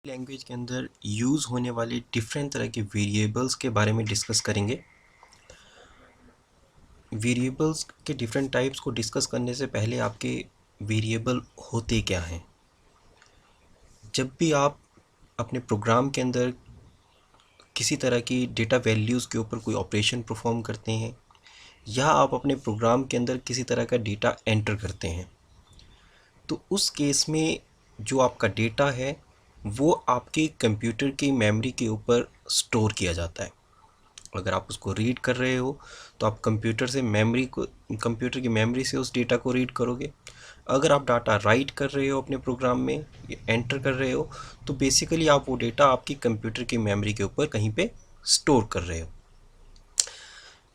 Language के अंदर use होने वाले डिफरेंट तरह के वेरिएबल्स के बारे में डिस्कस करेंगे। वेरिएबल्स के डिफरेंट टाइप्स को डिस्कस करने से पहले आपके वेरिएबल होते क्या हैं। जब भी आप अपने प्रोग्राम के अंदर किसी तरह की डेटा वैल्यूज़ के ऊपर कोई ऑपरेशन परफॉर्म करते हैं या आप अपने प्रोग्राम के अंदर किसी तरह का डेटा एंटर करते हैं, तो उस केस में जो आपका डेटा है वो आपके कंप्यूटर की मेमोरी के ऊपर स्टोर किया जाता है। अगर आप उसको रीड कर रहे हो तो आप कंप्यूटर की मेमोरी से उस डेटा को रीड करोगे। अगर आप डाटा राइट कर रहे हो अपने प्रोग्राम में या एंटर कर रहे हो तो बेसिकली आप वो डेटा आपकी कंप्यूटर की मेमोरी के ऊपर कहीं पे स्टोर कर रहे हो।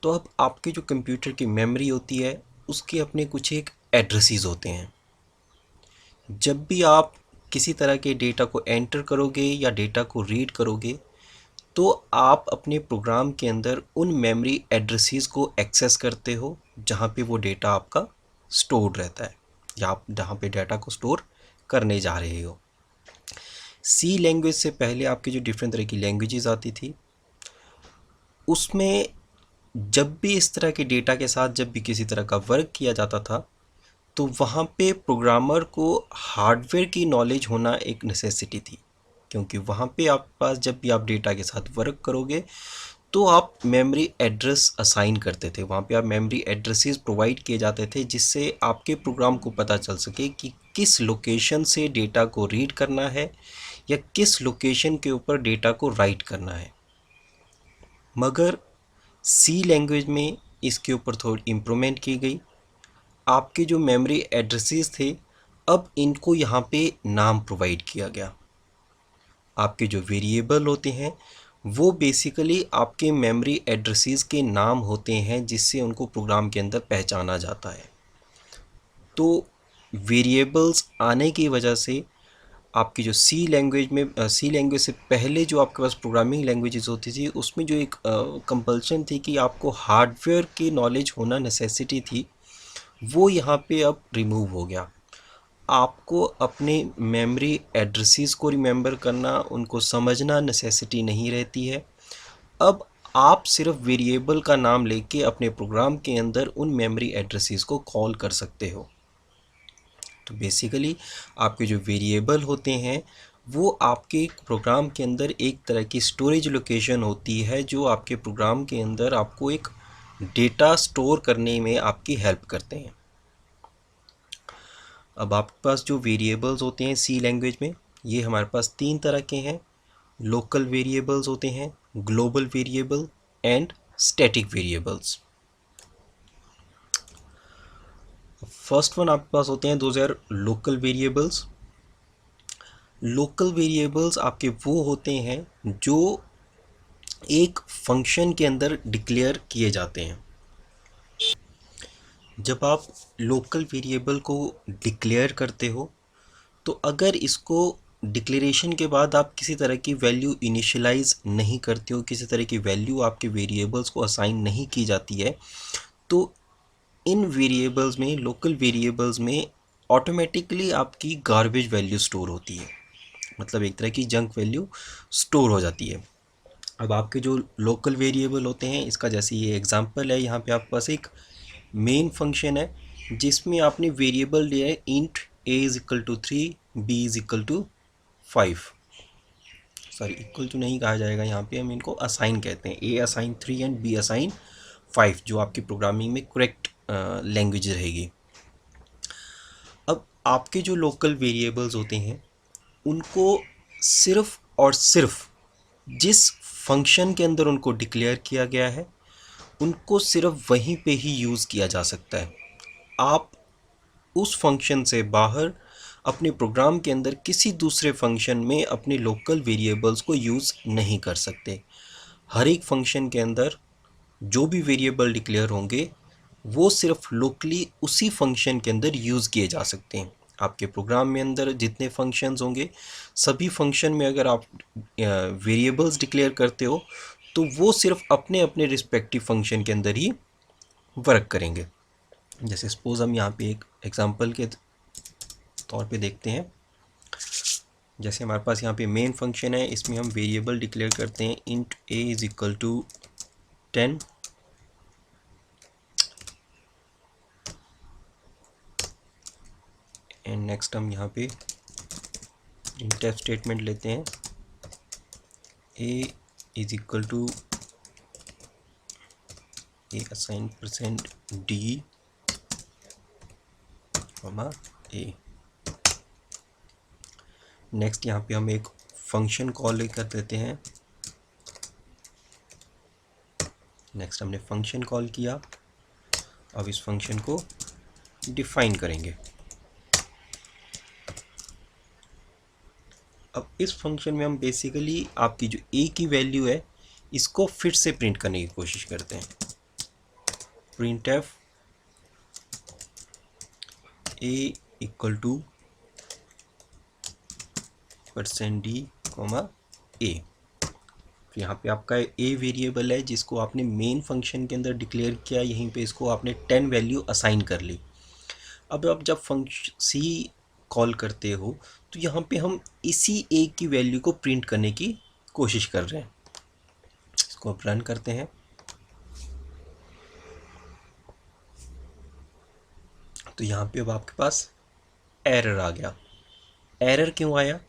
तो अब आपके जो कंप्यूटर की मेमोरी होती है उसके अपने कुछ एक एड्रेसेस होते हैं। जब भी आप किसी तरह के डेटा को एंटर करोगे या डेटा को रीड करोगे तो आप अपने प्रोग्राम के अंदर उन मेमोरी एड्रेसेस को एक्सेस करते हो जहाँ पे वो डेटा आपका स्टोर्ड रहता है या आप जहाँ पे डेटा को स्टोर करने जा रहे हो। सी लैंग्वेज से पहले आपकी जो डिफरेंट तरह की लैंग्वेजेस आती थी उसमें जब भी इस तरह के डेटा के साथ जब भी किसी तरह का वर्क किया जाता था तो वहाँ पे प्रोग्रामर को हार्डवेयर की नॉलेज होना एक नेसेसिटी थी, क्योंकि वहाँ पे आप पास जब भी आप डेटा के साथ वर्क करोगे तो आप मेमोरी एड्रेस असाइन करते थे। वहाँ पे आप मेमोरी एड्रेसेस प्रोवाइड किए जाते थे जिससे आपके प्रोग्राम को पता चल सके कि किस लोकेशन से डेटा को रीड करना है या किस लोकेशन के ऊपर डेटा को राइट करना है। मगर सी लैंग्वेज में इसके ऊपर थोड़ी इम्प्रूवमेंट की गई। आपके जो मेमोरी एड्रेसेस थे अब इनको यहाँ पे नाम प्रोवाइड किया गया। आपके जो वेरिएबल होते हैं वो बेसिकली आपके मेमोरी एड्रेसेस के नाम होते हैं जिससे उनको प्रोग्राम के अंदर पहचाना जाता है। तो वेरिएबल्स आने की वजह से आपकी जो सी लैंग्वेज से पहले जो आपके पास प्रोग्रामिंग लैंग्वेजेस होती थी उसमें जो एक कंपल्शन थी कि आपको हार्डवेयर की नॉलेज होना नेसेसिटी थी, वो यहाँ पे अब रिमूव हो गया। आपको अपने मेमोरी एड्रेसेस को रिमेंबर करना, उनको समझना नेसेसिटी नहीं रहती है। अब आप सिर्फ वेरिएबल का नाम लेके अपने प्रोग्राम के अंदर उन मेमोरी एड्रेसेस को कॉल कर सकते हो। तो बेसिकली आपके जो वेरिएबल होते हैं वो आपके प्रोग्राम के अंदर एक तरह की स्टोरेज लोकेशन होती है जो आपके प्रोग्राम के अंदर आपको एक डेटा स्टोर करने में आपकी हेल्प करते हैं। अब आपके पास जो वेरिएबल्स होते हैं सी लैंग्वेज में, ये हमारे पास तीन तरह के हैं। लोकल वेरिएबल्स होते हैं, global variable and static variables. First one आपके पास होते हैं those are local variables. Local variables आपके वो होते हैं जो एक फंक्शन के अंदर डिक्लेयर किए जाते हैं। जब आप लोकल वेरिएबल को डिक्लेयर करते हो तो अगर इसको डिक्लेरेशन के बाद आप किसी तरह की वैल्यू इनिशियलाइज नहीं करते हो, किसी तरह की वैल्यू आपके वेरिएबल्स को असाइन नहीं की जाती है, तो इन वेरिएबल्स में, लोकल वेरिएबल्स में ऑटोमेटिकली आपकी गार्बेज वैल्यू स्टोर होती है, मतलब एक तरह की जंक वैल्यू स्टोर हो जाती है। अब आपके जो लोकल वेरिएबल होते हैं, इसका जैसे ये एग्जांपल है, यहाँ पे आपके पास एक मेन फंक्शन है जिसमें आपने वेरिएबल लिया है int a is equal to 3, b is equal to 5। Sorry, equal to नहीं कहा जाएगा, यहाँ पे हम इनको असाइन कहते हैं। a assign 3 and b assign 5, जो आपकी प्रोग्रामिंग में करेक्ट लैंग्वेज रहेगी। अब आपके जो लोकल वेरिएबल्स होते हैं उनको सिर्फ और सिर्फ जिस फंक्शन के अंदर उनको डिक्लेयर किया गया है उनको सिर्फ वहीं पे ही यूज़ किया जा सकता है। आप उस फंक्शन से बाहर अपने प्रोग्राम के अंदर किसी दूसरे फंक्शन में अपने लोकल वेरिएबल्स को यूज़ नहीं कर सकते। हर एक फंक्शन के अंदर जो भी वेरिएबल डिक्लेयर होंगे वो सिर्फ लोकली उसी फंक्शन के अंदर यूज़ किए जा सकते हैं। आपके प्रोग्राम में अंदर जितने फंक्शंस होंगे सभी फंक्शन में अगर आप वेरिएबल्स डिक्लेयर करते हो तो वो सिर्फ अपने अपने रिस्पेक्टिव फंक्शन के अंदर ही वर्क करेंगे। जैसे सपोज हम यहाँ पे एक एग्जांपल के तौर पे देखते हैं। जैसे हमारे पास यहाँ पे मेन फंक्शन है, इसमें हम वेरिएबल डिक्लेयर करते हैं int a is equal to 10, and next हम यहाँ पे printf स्टेटमेंट लेते हैं a is equal to a assign %d a। Next यहाँ पे हम एक फंक्शन कॉल कर देते हैं। नेक्स्ट हमने फंक्शन कॉल किया, अब इस फंक्शन को डिफाइन करेंगे। अब इस फंक्शन में हम बेसिकली आपकी जो a की वैल्यू है इसको फिर से प्रिंट करने की कोशिश करते हैं। printf a equal to %d, a। तो यहाँ पे आपका a वेरिएबल है जिसको आपने मेन फंक्शन के अंदर डिक्लेयर किया, यहीं पे इसको आपने 10 वैल्यू असाइन कर ली। अब आप जब फंक्शन c कॉल करते हो तो यहाँ पे हम इसी a की वैल्यू को प्रिंट करने की कोशिश कर रहे हैं। इसको अब रन करते हैं। तो यहाँ पे अब आपके पास एरर आ गया। एरर क्यों आया?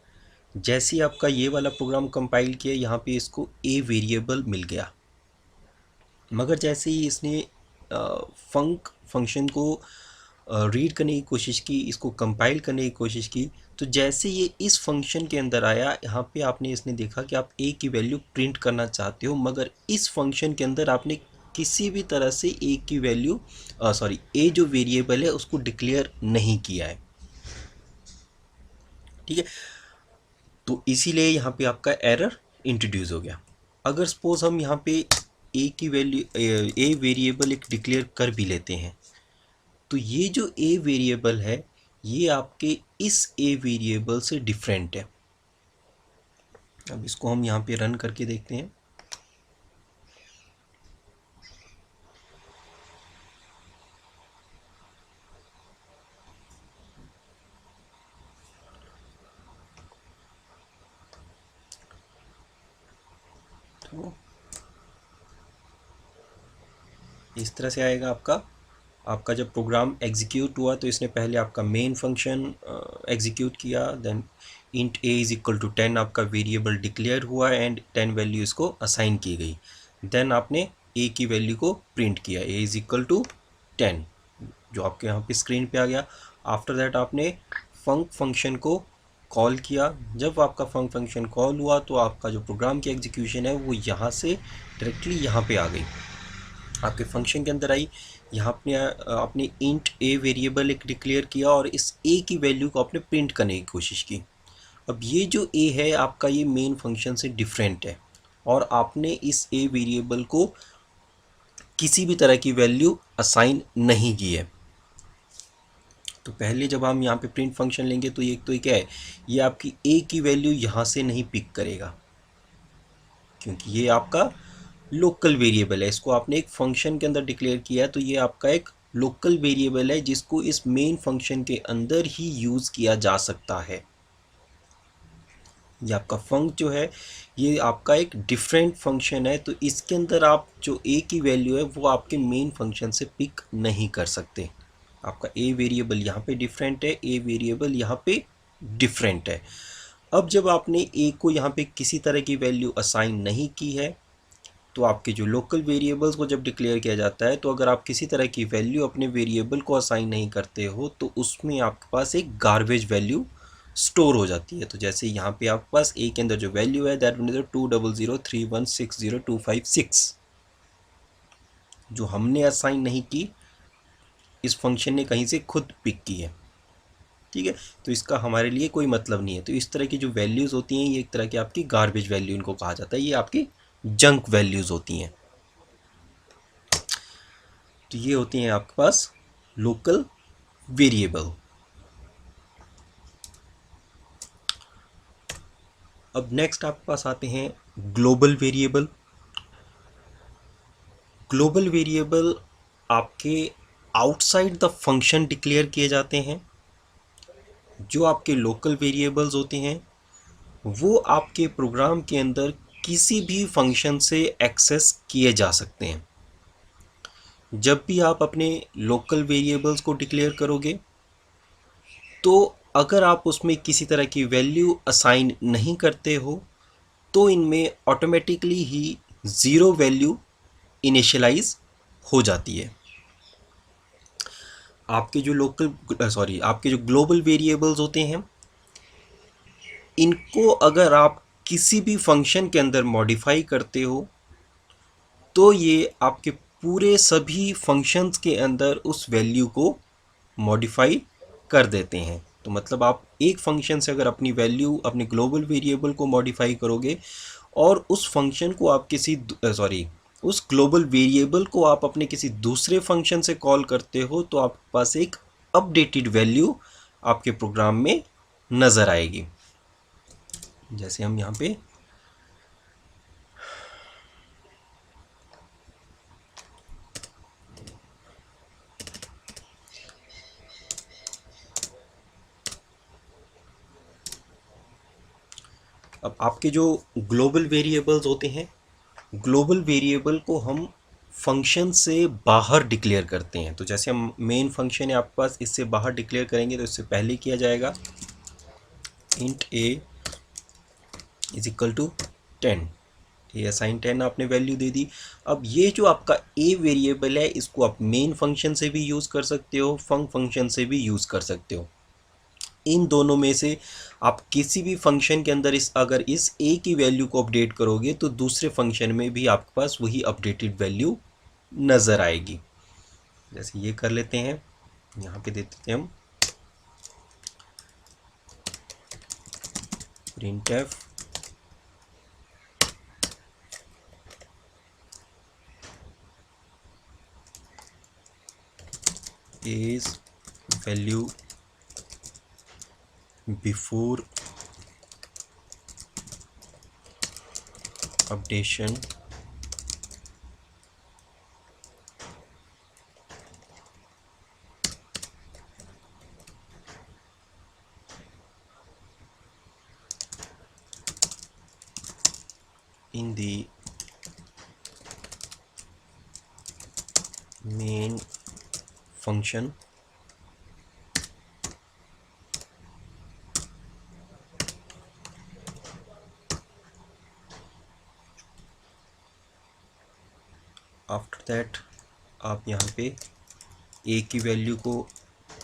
जैसे ही आपका ये वाला प्रोग्राम कंपाइल किया, यहाँ पे इसको a वेरिएबल मिल गया, मगर जैसे ही इसने फंक्शन को रीड करने की कोशिश की, इसको कंपाइल करने की कोशिश की, तो जैसे ये इस फंक्शन के अंदर आया, यहाँ पे आपने इसने देखा कि आप a की वैल्यू प्रिंट करना चाहते हो, मगर इस फंक्शन के अंदर आपने किसी भी तरह से a की वैल्यू a जो वेरिएबल है उसको डिक्लेयर नहीं किया है। ठीक है, तो इसीलिए यहाँ पे आपका एरर इंट्रोड्यूस हो गया। अगर सपोज हम यहाँ पे a की वैल्यू a वेरिएबल एक डिक्लेयर कर भी लेते हैं, तो ये जो a वेरिएबल है ये आपके इस a वेरिएबल से डिफरेंट है। अब इसको हम यहाँ पे रन करके देखते हैं। तो इस तरह से आएगा आपका जब प्रोग्राम एग्जीक्यूट हुआ तो इसने पहले आपका मेन फंक्शन एग्जीक्यूट किया, then int a is equal to 10 आपका वेरिएबल डिक्लेयर हुआ एंड 10 वैल्यू इसको असाइन की गई। देन आपने a की वैल्यू को प्रिंट किया, a इज इक्वल टू 10, जो आपके यहाँ पे स्क्रीन पे आ गया। आफ्टर दैट आपने फंक्शन को कॉल किया। जब आपका फंक्शन कॉल हुआ तो आपका जो प्रोग्राम की एग्जीक्यूशन है वो यहाँ से डायरेक्टली यहाँ पे आ गई, आपके फंक्शन के अंदर आई। यहाँ आपने इंट a वेरिएबल एक डिक्लेयर किया और इस a की वैल्यू को आपने प्रिंट करने की कोशिश की। अब ये जो a है आपका ये मेन फंक्शन से डिफरेंट है और आपने इस a वेरिएबल को किसी भी तरह की वैल्यू असाइन नहीं की है। तो पहले जब हम यहाँ पे प्रिंट फंक्शन लेंगे तो ये क्या है, ये आपकी a की वैल्यू यहाँ से नहीं पिक करेगा क्योंकि ये आपका लोकल वेरिएबल है। इसको आपने एक फंक्शन के अंदर डिक्लेयर किया है, तो ये आपका एक लोकल वेरिएबल है जिसको इस मेन फंक्शन के अंदर ही यूज़ किया जा सकता है। ये आपका फंक्शन जो है ये आपका एक डिफरेंट फंक्शन है, तो इसके अंदर आप जो a की वैल्यू है वो आपके मेन फंक्शन से पिक नहीं कर सकते। आपका a वेरिएबल यहाँ पे डिफरेंट है, a वेरिएबल यहाँ पे डिफरेंट है। अब जब आपने a को यहाँ पे किसी तरह की वैल्यू असाइन नहीं की है, तो आपके जो लोकल वेरिएबल्स को जब डिक्लेयर किया जाता है, तो अगर आप किसी तरह की वैल्यू अपने वेरिएबल को असाइन नहीं करते हो तो उसमें आपके पास एक गार्बेज वैल्यू स्टोर हो जाती है। तो जैसे यहाँ पे आपके पास a के अंदर जो वैल्यू है दैट इज 200316026, जो हमने असाइन नहीं की, इस फंक्शन ने कहीं से खुद पिक की है। ठीक है, तो इसका हमारे लिए कोई मतलब नहीं है। तो इस तरह की जो वैल्यूज़ होती हैं ये एक तरह की आपकी गार्बेज वैल्यू इनको कहा जाता है, ये आपकी जंक वैल्यूज़ होती हैं। तो ये होती हैं आपके पास लोकल वेरिएबल। अब नेक्स्ट आपके पास आते हैं ग्लोबल वेरिएबल। ग्लोबल वेरिएबल आपके आउटसाइड द फंक्शन डिक्लेयर किए जाते हैं। जो आपके लोकल वेरिएबल्स होते हैं वो आपके प्रोग्राम के अंदर किसी भी फंक्शन से एक्सेस किए जा सकते हैं। जब भी आप अपने लोकल वेरिएबल्स को डिक्लेयर करोगे, तो अगर आप उसमें किसी तरह की वैल्यू असाइन नहीं करते हो, तो इनमें ऑटोमेटिकली ही ज़ीरो वैल्यू इनिशियलाइज हो जाती है। आपके जो ग्लोबल वेरिएबल्स होते हैं, इनको अगर आप किसी भी फंक्शन के अंदर मॉडिफाई करते हो, तो ये आपके पूरे सभी फंक्शंस के अंदर उस वैल्यू को मॉडिफाई कर देते हैं। तो मतलब आप एक फंक्शन से अगर अपनी वैल्यू अपने ग्लोबल वेरिएबल को मॉडिफाई करोगे और उस फंक्शन को आप उस ग्लोबल वेरिएबल को आप अपने किसी दूसरे फंक्शन से कॉल करते हो, तो आपके पास एक अपडेटेड वैल्यू आपके प्रोग्राम में नज़र आएगी। जैसे हम यहाँ पे अब आपके जो ग्लोबल वेरिएबल्स होते हैं, ग्लोबल वेरिएबल को हम फंक्शन से बाहर डिक्लेयर करते हैं। तो जैसे हम मेन फंक्शन है आपके पास, इससे बाहर डिक्लेयर करेंगे, तो इससे पहले किया जाएगा int a is equal to 10। ये असाइन 10 आपने वैल्यू दे दी। अब ये जो आपका ए वेरिएबल है, इसको आप मेन फंक्शन से भी यूज़ कर सकते हो, फंक्शन से भी यूज़ कर सकते हो। इन दोनों में से आप किसी भी फंक्शन के अंदर अगर इस ए की वैल्यू को अपडेट करोगे, तो दूसरे फंक्शन में भी आपके पास वही अपडेटेड वैल्यू नज़र आएगी। जैसे ये कर लेते हैं, यहाँ पे देते हैं हम printf is value before updation in the main function after that आप यहाँ पे ए की वैल्यू को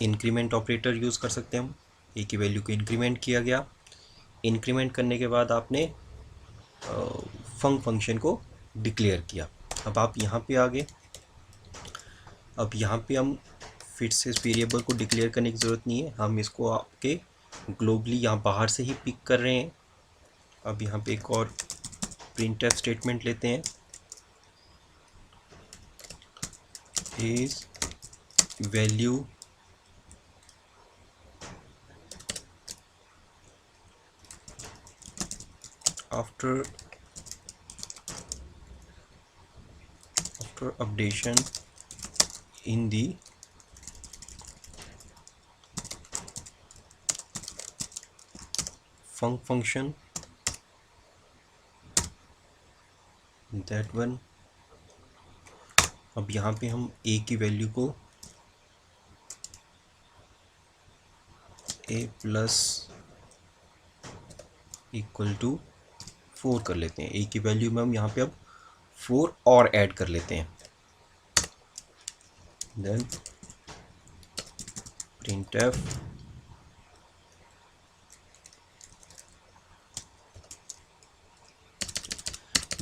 इंक्रीमेंट ऑपरेटर यूज़ कर सकते हैं। हम ए की वैल्यू को इंक्रीमेंट किया गया, इंक्रीमेंट करने के बाद आपने फंक्शन को डिक्लेयर किया। अब आप यहाँ पे आ गए। अब यहाँ पे हम फिर से इस वेरिएबल को डिक्लेयर करने की ज़रूरत नहीं है, हम इसको आपके ग्लोबली यहाँ बाहर से ही पिक कर रहे हैं। अब यहाँ पे एक और printf स्टेटमेंट लेते हैं, is value after updation in the function that one। अब यहाँ पे हम a की वैल्यू को a प्लस इक्वल टू 4 कर लेते हैं। a की वैल्यू में हम यहाँ पे अब 4 और ऐड कर लेते हैं। देन printf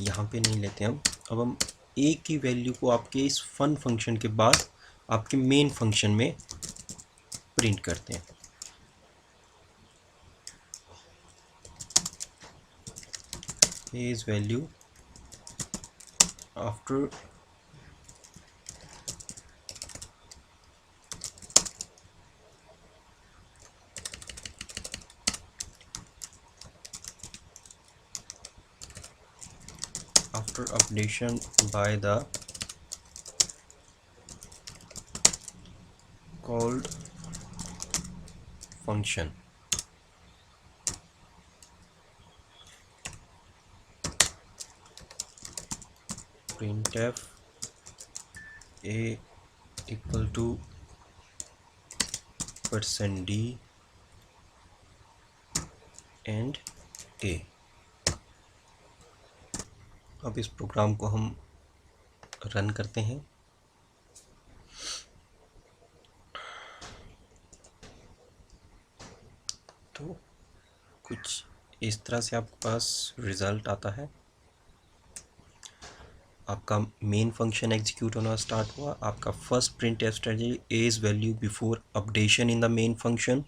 यहाँ पे नहीं लेते हम। अब हम a की वैल्यू को आपके इस फन फंक्शन के बाद आपके मेन फंक्शन में प्रिंट करते हैं। is value after updation by the called function। printf a equal to %d and a। अब इस प्रोग्राम को हम रन करते हैं। तो कुछ इस तरह से आपके पास रिज़ल्ट आता है। आपका मेन फंक्शन एग्जीक्यूट होना स्टार्ट हुआ। आपका first print strategy A is value before updation in the main function.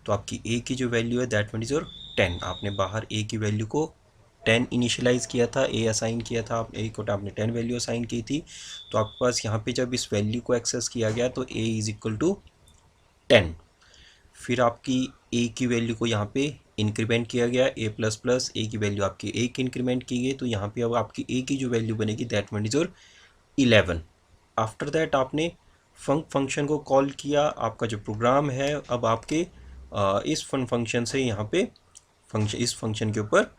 तो आपकी ए की जो वैल्यू है दैट वन इज़ योर 10। आपने बाहर ए की वैल्यू को 10 इनिशियलाइज़ किया था, ए असाइन किया था, आप ए को आपने 10 वैल्यू असाइन की थी। तो आपके पास यहाँ पे जब इस वैल्यू को एक्सेस किया गया तो ए इज़ इक्वल टू 10। फिर आपकी ए की वैल्यू को यहाँ पे इंक्रीमेंट किया गया, ए प्लस प्लस ए की वैल्यू आपकी एक इंक्रीमेंट की गई। तो यहाँ पे अब आपकी ए की जो वैल्यू बनेगी that one is your 11। After that आपने फंक्शन को कॉल किया। आपका जो प्रोग्राम है अब आपके इस फंक्शन से यहाँ पे इस फंक्शन के ऊपर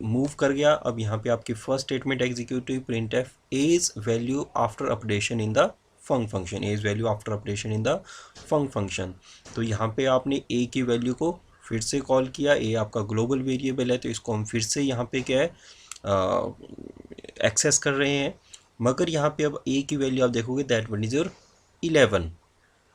मूव कर गया। अब यहाँ पे आपकी first statement executive print f as value after updation in the function, as value after updation in the function. तो यहाँ पे आपने ए की वैल्यू को फिर से कॉल किया। ए आपका ग्लोबल वेरिएबल है तो इसको हम फिर से यहाँ पे क्या है एक्सेस कर रहे हैं। मगर यहाँ पे अब ए की वैल्यू आप देखोगे दैट वन इज योर 11।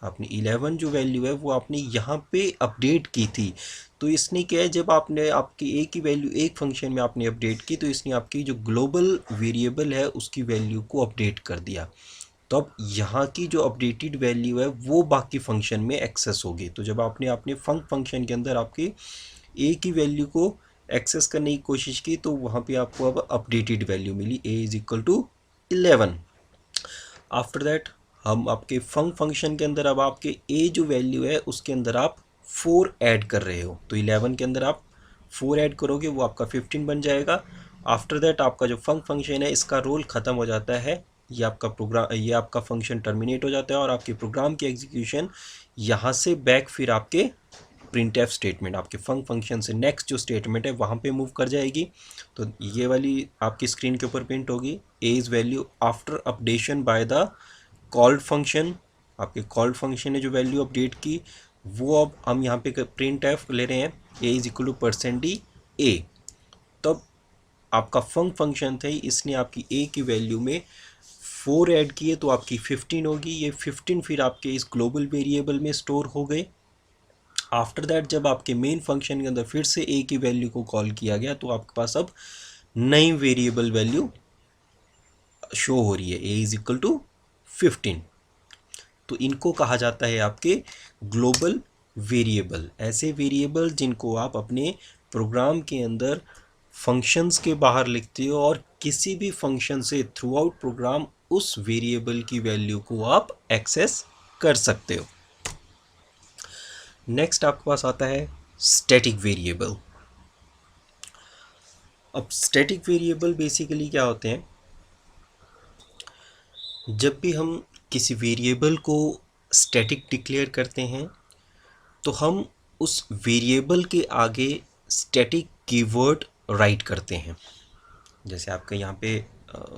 आपने 11 जो वैल्यू है वो आपने यहाँ पे अपडेट की थी। तो इसने क्या है, जब आपने आपकी ए की वैल्यू एक फंक्शन में आपने अपडेट की तो इसने आपकी जो ग्लोबल वेरिएबल है उसकी वैल्यू को अपडेट कर दिया। तो अब यहाँ की जो अपडेटेड वैल्यू है वो बाकी फंक्शन में एक्सेस होगी। तो जब आपने अपने फंक्शन के अंदर आपके ए की वैल्यू को एक्सेस करने की कोशिश की तो वहाँ पे आपको अब अपडेटेड वैल्यू मिली, a is equal to 11। After that हम आपके फंक्शन के अंदर अब आपके ए जो वैल्यू है उसके अंदर आप 4 ऐड कर रहे हो। तो 11 के अंदर आप 4 ऐड करोगे वो आपका 15 बन जाएगा। आफ्टर दैट आपका जो फंक्शन है इसका रोल ख़त्म हो जाता है। ये आपका प्रोग्राम, ये आपका फंक्शन टर्मिनेट हो जाता है और आपके प्रोग्राम की एग्जीक्यूशन यहाँ से बैक फिर आपके प्रिंटफ स्टेटमेंट, आपके फंक्शन से नेक्स्ट जो स्टेटमेंट है वहाँ पे मूव कर जाएगी। तो ये वाली आपकी स्क्रीन के ऊपर प्रिंट होगी, A is value after updation by the called function. आपके कॉल्ड फंक्शन ने जो वैल्यू अपडेट की वो अब हम यहाँ पे प्रिंट एफ ले रहे हैं, a is equal to %d a। तब आपका फंक्शन था इसने आपकी ए की वैल्यू में 4 ऐड किए तो आपकी 15 होगी। ये 15 फिर आपके इस ग्लोबल वेरिएबल में स्टोर हो गए। आफ्टर दैट जब आपके मेन फंक्शन के अंदर फिर से ए की वैल्यू को कॉल किया गया तो आपके पास अब नई वेरिएबल वैल्यू शो हो रही है, ए इज इक्वल टू 15। तो इनको कहा जाता है आपके ग्लोबल वेरिएबल। ऐसे वेरिएबल जिनको आप अपने प्रोग्राम के अंदर फंक्शंस के बाहर लिखते हो और किसी भी फंक्शन से थ्रू आउट प्रोग्राम उस वेरिएबल की वैल्यू को आप एक्सेस कर सकते हो। नेक्स्ट आपके पास आता है स्टैटिक वेरिएबल। अब स्टैटिक वेरिएबल बेसिकली क्या होते हैं, जब भी हम किसी वेरिएबल को स्टैटिक डिक्लेयर करते हैं तो हम उस वेरिएबल के आगे स्टैटिक कीवर्ड राइट करते हैं। जैसे आपका यहाँ पे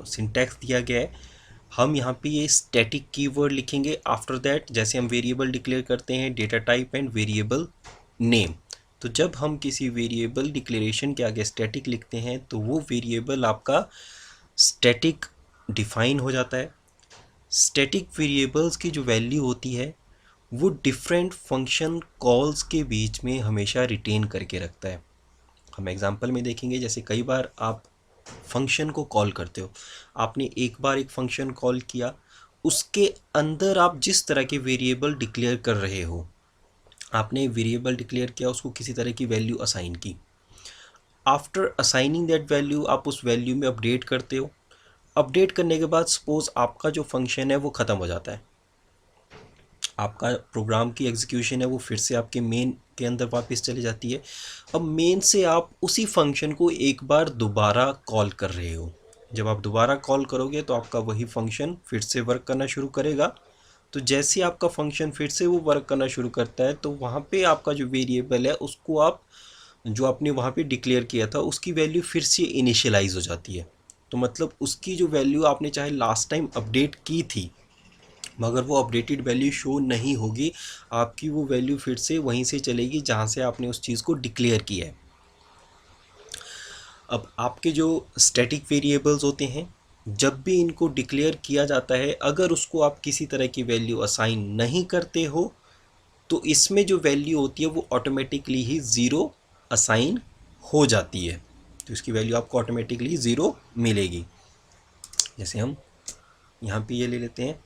सिंटैक्स दिया गया है, हम यहाँ पे ये स्टैटिक कीवर्ड लिखेंगे। आफ्टर दैट जैसे हम वेरिएबल डिक्लेयर करते हैं data type and variable name, तो जब हम किसी वेरिएबल डिक्लेरेशन के आगे स्टैटिक लिखते हैं तो वो वेरिएबल आपका स्टैटिक डिफाइन हो जाता है। स्टैटिक वेरिएबल्स की जो वैल्यू होती है वो डिफरेंट फंक्शन कॉल्स के बीच में हमेशा रिटेन करके रखता है। हम एग्जांपल में देखेंगे, जैसे कई बार आप फंक्शन को कॉल करते हो, आपने एक बार एक फंक्शन कॉल किया, उसके अंदर आप जिस तरह के वेरिएबल डिक्लेयर कर रहे हो, आपने वेरिएबल डिक्लेयर किया, उसको किसी तरह की वैल्यू असाइन की। आफ्टर असाइनिंग दैट वैल्यू आप उस वैल्यू में अपडेट करते हो। अपडेट करने के बाद सपोज आपका जो फंक्शन है वो ख़त्म हो जाता है, आपका प्रोग्राम की एग्जीक्यूशन है वो फिर से आपके मेन के अंदर वापस चली जाती है। अब मेन से आप उसी फंक्शन को एक बार दोबारा कॉल कर रहे हो। जब आप दोबारा कॉल करोगे तो आपका वही फंक्शन फिर से वर्क करना शुरू करेगा। तो जैसे आपका फंक्शन फिर से वो वर्क करना शुरू करता है तो वहाँ पे आपका जो वेरिएबल है उसको आप जो आपने वहाँ पे डिक्लेयर किया था उसकी वैल्यू फिर से इनिशियलाइज हो जाती है। तो मतलब उसकी जो वैल्यू आपने चाहे लास्ट टाइम अपडेट की थी, मगर वो अपडेटेड वैल्यू शो नहीं होगी, आपकी वो वैल्यू फिर से वहीं से चलेगी जहाँ से आपने उस चीज़ को डिक्लेयर किया है। अब आपके जो स्टैटिक वेरिएबल्स होते हैं, जब भी इनको डिक्लेयर किया जाता है, अगर उसको आप किसी तरह की वैल्यू असाइन नहीं करते हो, तो इसमें जो वैल्यू होती है वो ऑटोमेटिकली ही ज़ीरो असाइन हो जाती है। तो इसकी वैल्यू आपको ऑटोमेटिकली ज़ीरो मिलेगी। जैसे हम यहाँ पे ये ले लेते हैं,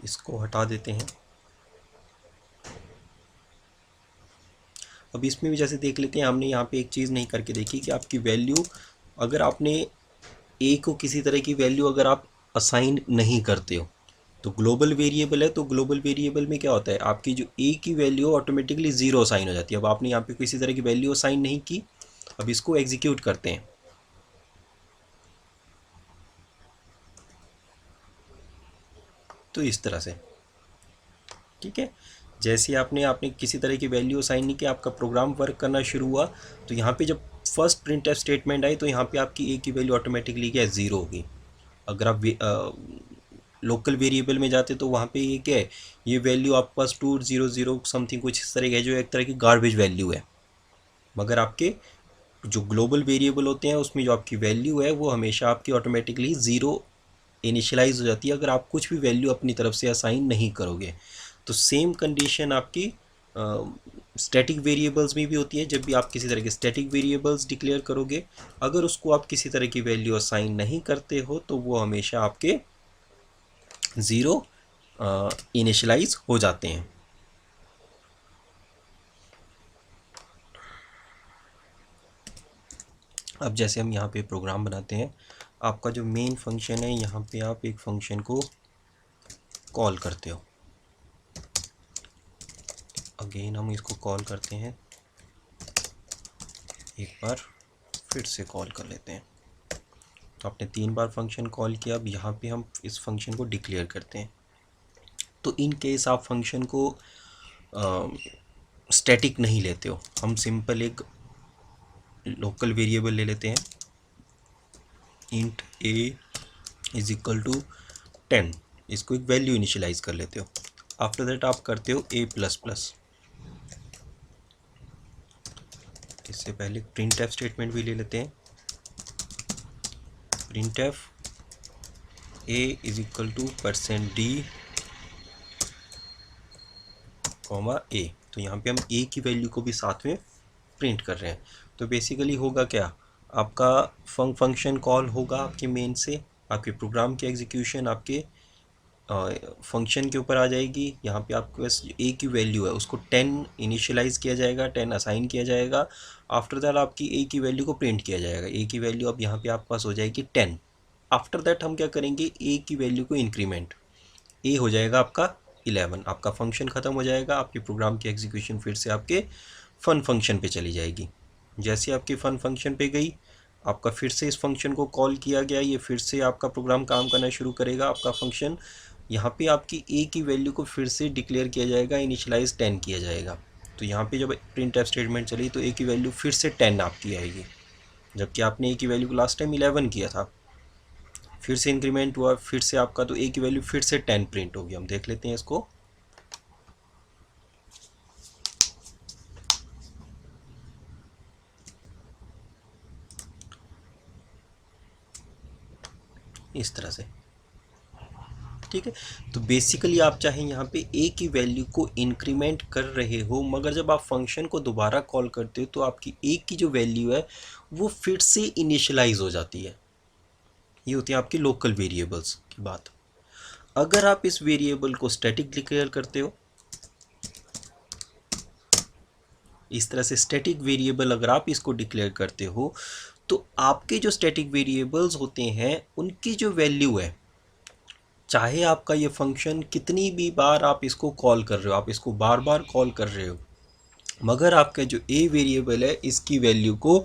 इसको हटा देते हैं। अब इसमें भी जैसे देख लेते हैं, हमने यहाँ पे एक चीज़ नहीं करके देखी कि आपकी वैल्यू, अगर आपने ए को किसी तरह की वैल्यू अगर आप असाइन नहीं करते हो, तो ग्लोबल वेरिएबल है, तो ग्लोबल वेरिएबल में क्या होता है, आपकी जो ए की वैल्यू ऑटोमेटिकली ज़ीरो असाइन हो जाती है। अब आपने यहाँ पे किसी तरह की वैल्यू असाइन नहीं की। अब इसको एग्जीक्यूट करते हैं, तो इस तरह से, ठीक है। जैसे आपने आपने किसी तरह की वैल्यू असाइन नहीं की, आपका प्रोग्राम वर्क करना शुरू हुआ, तो यहाँ पे जब फर्स्ट प्रिंटफ स्टेटमेंट आई, तो यहाँ पे आपकी ए की वैल्यू ऑटोमेटिकली क्या है, ज़ीरो होगी। अगर आप लोकल वेरिएबल में जाते तो वहाँ पे ये क्या है, ये वैल्यू आपके पास 200 समथिंग कुछ इस तरह का है, जो एक तरह की गार्बेज वैल्यू है। मगर आपके जो ग्लोबल वेरिएबल होते हैं उसमें जो आपकी वैल्यू है वो हमेशा आपकी ऑटोमेटिकली ज़ीरो इनिशियलाइज हो जाती है, अगर आप कुछ भी वैल्यू अपनी तरफ से असाइन नहीं करोगे। तो सेम कंडीशन आपकी स्टैटिक वेरिएबल्स में भी होती है। जब भी आप किसी तरह के स्टैटिक वेरिएबल्स डिक्लेयर करोगे, अगर उसको आप किसी तरह की वैल्यू असाइन नहीं करते हो, तो वो हमेशा आपके ज़ीरो इनिशियलाइज हो जाते हैं। अब जैसे हम यहाँ पे प्रोग्राम बनाते हैं, आपका जो मेन फंक्शन है, यहाँ पे आप एक फंक्शन को कॉल करते हो। अगेन हम इसको कॉल करते हैं, एक बार फिर से कॉल कर लेते हैं। तो आपने 3 बार फंक्शन कॉल किया। अब यहाँ पे हम इस फंक्शन को डिक्लेयर करते हैं। तो इन केस आप फंक्शन को स्टैटिक नहीं लेते हो, हम सिंपल एक लोकल वेरिएबल ले लेते हैं, int a is equal to 10। इसको एक वैल्यू इनिशियलाइज कर लेते हो। आफ्टर दैट आप करते हो ए प्लस प्लस। इससे पहले प्रिंट एफ स्टेटमेंट भी ले लेते हैं, print f a is equal to %d comma a. तो यहाँ पे हम ए की वैल्यू को भी साथ में प्रिंट कर रहे हैं। तो बेसिकली होगा क्या, आपका फंक्शन कॉल होगा आपके मेन से, आपके प्रोग्राम की एग्जीक्यूशन आपके फंक्शन के ऊपर आ जाएगी। यहाँ पे आपके पास ए की वैल्यू है उसको 10 इनिशियलाइज किया जाएगा, 10 असाइन किया जाएगा। आफ्टर दैट आपकी ए की वैल्यू को प्रिंट किया जाएगा। ए की वैल्यू अब यहाँ पे आपके पास हो जाएगी 10। आफ्टर दैट हम क्या करेंगे, ए की वैल्यू को इंक्रीमेंट, ए हो जाएगा आपका 11। आपका फंक्शन ख़त्म हो जाएगा, आपके प्रोग्राम की एग्जीक्यूशन फिर से आपके फ़न फंक्शन पे चली जाएगी। जैसे आपके फ़न फंक्शन पे गई, आपका फिर से इस फंक्शन को कॉल किया गया, ये फिर से आपका प्रोग्राम काम करना शुरू करेगा। आपका फंक्शन यहाँ पे आपकी ए की वैल्यू को फिर से डिक्लेयर किया जाएगा, इनिशियलाइज 10 किया जाएगा। तो यहाँ पे जब प्रिंट एफ स्टेटमेंट चली तो ए की वैल्यू फिर से 10 आपकी आएगी, जबकि आपने ए की वैल्यू को लास्ट टाइम 11 किया था। फिर से इंक्रीमेंट हुआ, फिर से आपका तो ए की वैल्यू फिर से 10 प्रिंट होगी। हम देख लेते हैं इसको। इस तरह से, ठीक है। तो बेसिकली आप चाहे यहाँ पे ए की वैल्यू को इंक्रीमेंट कर रहे हो, मगर जब आप फंक्शन को दोबारा कॉल करते हो तो आपकी ए की जो वैल्यू है वो फिर से इनिशियलाइज हो जाती है। ये होती है आपकी लोकल वेरिएबल्स की बात। अगर आप इस वेरिएबल को स्टैटिक डिक्लेयर करते हो, इस तरह से स्टैटिक वेरिएबल अगर आप इसको डिक्लेयर करते हो, तो आपके जो स्टैटिक वेरिएबल्स होते हैं उनकी जो वैल्यू है, चाहे आपका ये फंक्शन कितनी भी बार आप इसको कॉल कर रहे हो, आप इसको बार बार कॉल कर रहे हो, मगर आपका जो ए वेरिएबल है इसकी वैल्यू को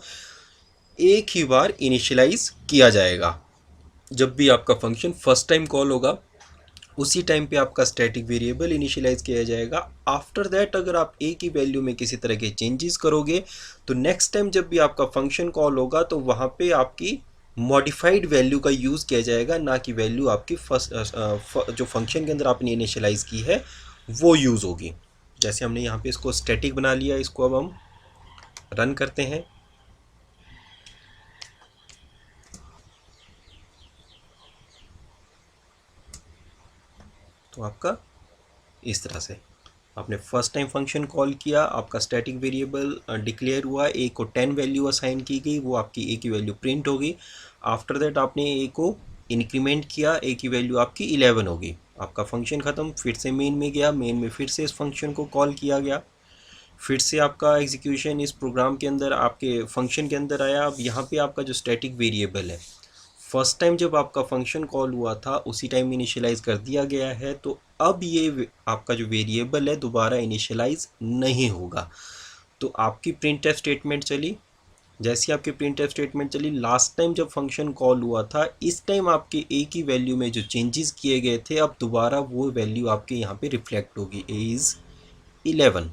एक ही बार इनिशियलाइज किया जाएगा। जब भी आपका फंक्शन फर्स्ट टाइम कॉल होगा उसी टाइम पे आपका स्टैटिक वेरिएबल इनिशियलाइज किया जाएगा। आफ्टर दैट अगर आप ए की वैल्यू में किसी तरह के चेंजेस करोगे तो नेक्स्ट टाइम जब भी आपका फंक्शन कॉल होगा तो वहाँ पे आपकी मॉडिफाइड वैल्यू का यूज़ किया जाएगा, ना कि वैल्यू आपकी फर्स्ट जो फंक्शन के अंदर आपने इनिशियलाइज की है वो यूज़ होगी। जैसे हमने यहाँ पे इसको स्टैटिक बना लिया, इसको अब हम रन करते हैं। तो आपका इस तरह से आपने फर्स्ट टाइम फंक्शन कॉल किया, आपका स्टैटिक वेरिएबल डिक्लेयर हुआ, ए को 10 वैल्यू असाइन की गई, वो आपकी ए की वैल्यू प्रिंट होगी। आफ्टर दैट आपने ए को इंक्रीमेंट किया, ए की वैल्यू आपकी 11 होगी। आपका फंक्शन ख़त्म, फिर से मेन में गया, मेन में फिर से इस फंक्शन को कॉल किया गया, फिर से आपका एग्जीक्यूशन इस प्रोग्राम के अंदर आपके फंक्शन के अंदर आया। अब यहाँ पे आपका जो स्टैटिक वेरिएबल है फर्स्ट टाइम जब आपका फंक्शन कॉल हुआ था उसी टाइम इनिशियलाइज़ कर दिया गया है, तो अब ये आपका जो वेरिएबल है दोबारा इनिशियलाइज़ नहीं होगा। तो आपकी प्रिंटफ स्टेटमेंट चली, जैसी आपकी प्रिंटफ स्टेटमेंट चली लास्ट टाइम जब फंक्शन कॉल हुआ था, इस टाइम आपके ए की वैल्यू में जो चेंजेस किए गए थे अब दोबारा वो वैल्यू आपके यहाँ पे रिफ्लेक्ट होगी, ए इज़ 11।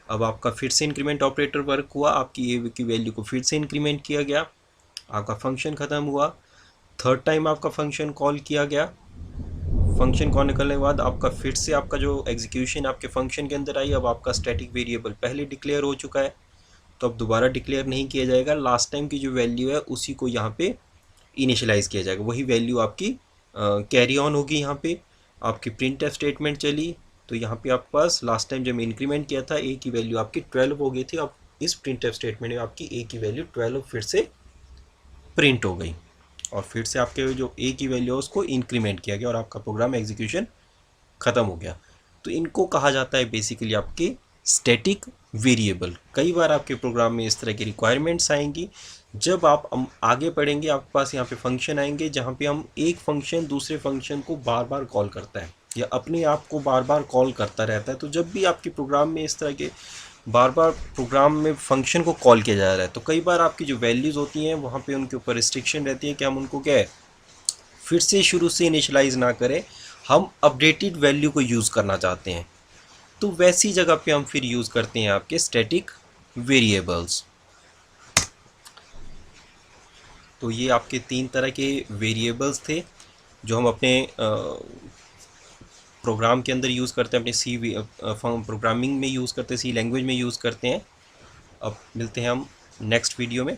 अब आपका फिर से इंक्रीमेंट ऑपरेटर वर्क हुआ, आपकी ए की वैल्यू को फिर से इंक्रीमेंट किया गया, आपका फंक्शन ख़त्म हुआ, थर्ड टाइम आपका फंक्शन कॉल किया गया। फंक्शन कॉल निकलने के बाद आपका फिर से आपका जो एग्जीक्यूशन आपके फंक्शन के अंदर आई, अब आपका स्टैटिक वेरिएबल पहले डिक्लेयर हो चुका है तो अब दोबारा डिक्लेयर नहीं किया जाएगा। लास्ट टाइम की जो वैल्यू है उसी को यहाँ पे इनिशियलाइज किया जाएगा, वही वैल्यू आपकी कैरी ऑन होगी। यहाँ पे आपकी प्रिंट एफ स्टेटमेंट चली तो यहाँ पे आपके पास लास्ट टाइम जब इंक्रीमेंट किया था ए की वैल्यू आपकी 12 हो गई थी, अब इस प्रिंट एफ स्टेटमेंट में आपकी ए की वैल्यू 12 फिर से प्रिंट हो गई और फिर से आपके जो ए की वैल्यू है उसको इंक्रीमेंट किया गया और आपका प्रोग्राम एग्जीक्यूशन ख़त्म हो गया। तो इनको कहा जाता है बेसिकली आपके स्टैटिक वेरिएबल। कई बार आपके प्रोग्राम में इस तरह की रिक्वायरमेंट्स आएंगी, जब आप आगे पढ़ेंगे आपके पास यहाँ पे फंक्शन आएंगे जहाँ पे हम एक फंक्शन दूसरे फंक्शन को बार बार कॉल करता है या अपने आप को बार बार कॉल करता रहता है। तो जब भी आपके प्रोग्राम में इस तरह के बार बार प्रोग्राम में फंक्शन को कॉल किया जा रहा है तो कई बार आपकी जो वैल्यूज़ होती हैं वहाँ पे उनके ऊपर रिस्ट्रिक्शन रहती है कि हम उनको क्या है फिर से शुरू से इनिशलाइज ना करें, हम अपडेटेड वैल्यू को यूज़ करना चाहते हैं। तो वैसी जगह पे हम फिर यूज़ करते हैं आपके स्टैटिक वेरिएबल्स। तो ये आपके 3 तरह के वेरिएबल्स थे जो हम अपने प्रोग्राम के अंदर यूज़ करते हैं, अपने सी प्रोग्रामिंग में यूज़ करते हैं, सी लैंग्वेज में यूज़ करते हैं। अब मिलते हैं हम नेक्स्ट वीडियो में।